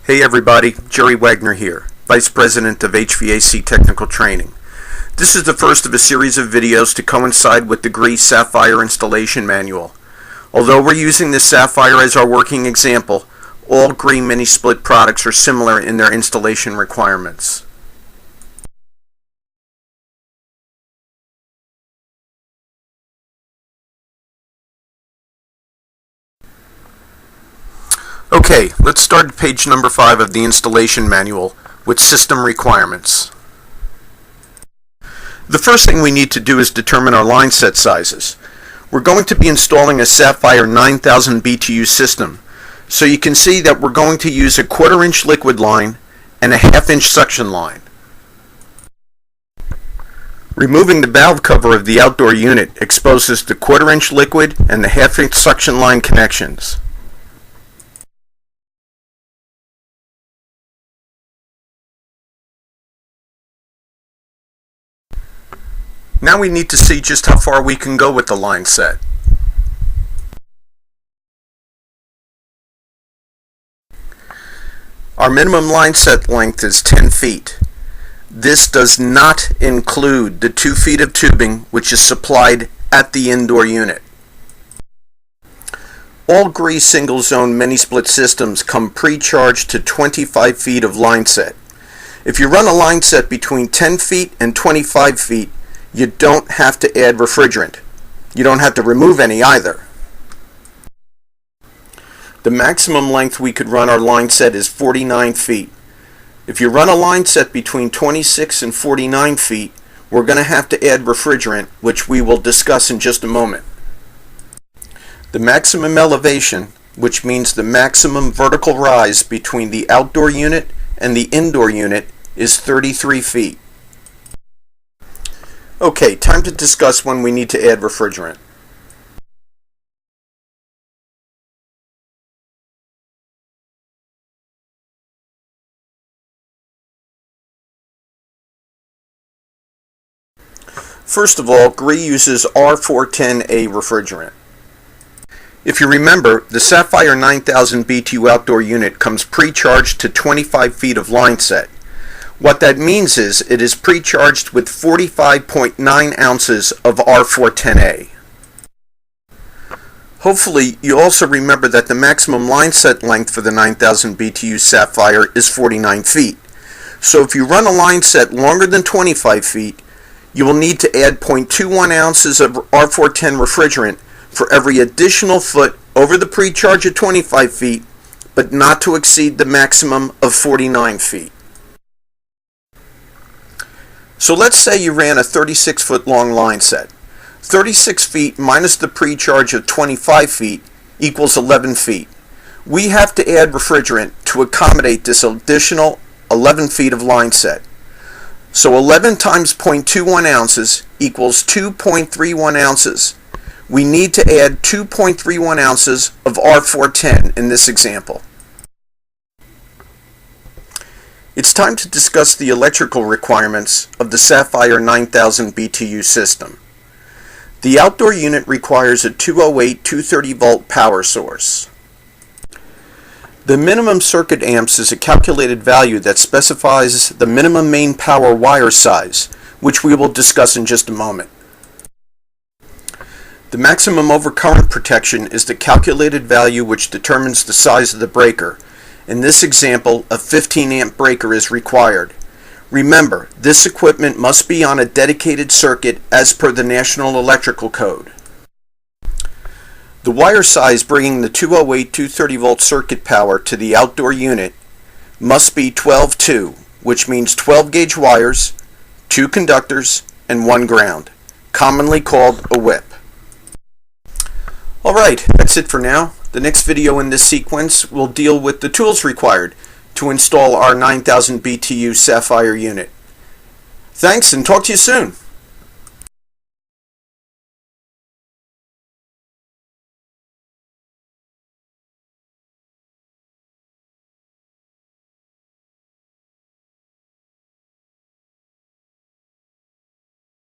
Hey everybody, Jerry Wagner here, Vice President of HVAC Technical Training. This is the first of a series of videos to coincide with the Gree Sapphire installation manual. Although we're using this Sapphire as our working example, all Gree mini-split products are similar in their installation requirements. Okay, let's start at page number 5 of the installation manual with system requirements. The first thing we need to do is determine our line set sizes. We're going to be installing a Sapphire 9000 BTU system, so you can see that we're going to use a 1/4 inch liquid line and a 1/2 inch suction line. Removing the valve cover of the outdoor unit exposes the 1/4 inch liquid and the 1/2 inch suction line connections. Now we need to see just how far we can go with the line set. Our minimum line set length is 10 feet. This does not include the 2 feet of tubing which is supplied at the indoor unit. All Gree single zone mini-split systems come pre-charged to 25 feet of line set. If you run a line set between 10 feet and 25 feet, you don't have to add refrigerant. You don't have to remove any either. The maximum length we could run our line set is 49 feet. If you run a line set between 26 and 49 feet, we're going to have to add refrigerant, which we will discuss in just a moment. The maximum elevation, which means the maximum vertical rise between the outdoor unit and the indoor unit, is 33 feet. Okay, time to discuss when we need to add refrigerant. First of all, Gree uses R410A refrigerant. If you remember, the Sapphire 9000 BTU outdoor unit comes pre-charged to 25 feet of line set. What that means is it is pre-charged with 45.9 ounces of R410A. Hopefully you also remember that the maximum line set length for the 9000 BTU Sapphire is 49 feet. So if you run a line set longer than 25 feet, you will need to add 0.21 ounces of R410 refrigerant for every additional foot over the pre-charge at 25 feet, but not to exceed the maximum of 49 feet. So let's say you ran a 36-foot long line set. 36 feet minus the pre-charge of 25 feet equals 11 feet. We have to add refrigerant to accommodate this additional 11 feet of line set. So 11 times 0.21 ounces equals 2.31 ounces. We need to add 2.31 ounces of R410 in this example. It's time to discuss the electrical requirements of the Sapphire 9000 BTU system. The outdoor unit requires a 208 230 volt power source. The minimum circuit amps is a calculated value that specifies the minimum main power wire size, which we will discuss in just a moment. The maximum overcurrent protection is the calculated value which determines the size of the breaker. In this example, a 15 amp breaker is required. Remember, this equipment must be on a dedicated circuit as per the National Electrical Code. The wire size bringing the 208 230 volt circuit power to the outdoor unit must be 12-2, which means 12 gauge wires, 2 conductors, and 1 ground, commonly called a whip. Alright, that's it for now. The next video in this sequence will deal with the tools required to install our 9000 BTU Sapphire unit. Thanks, and talk to you soon.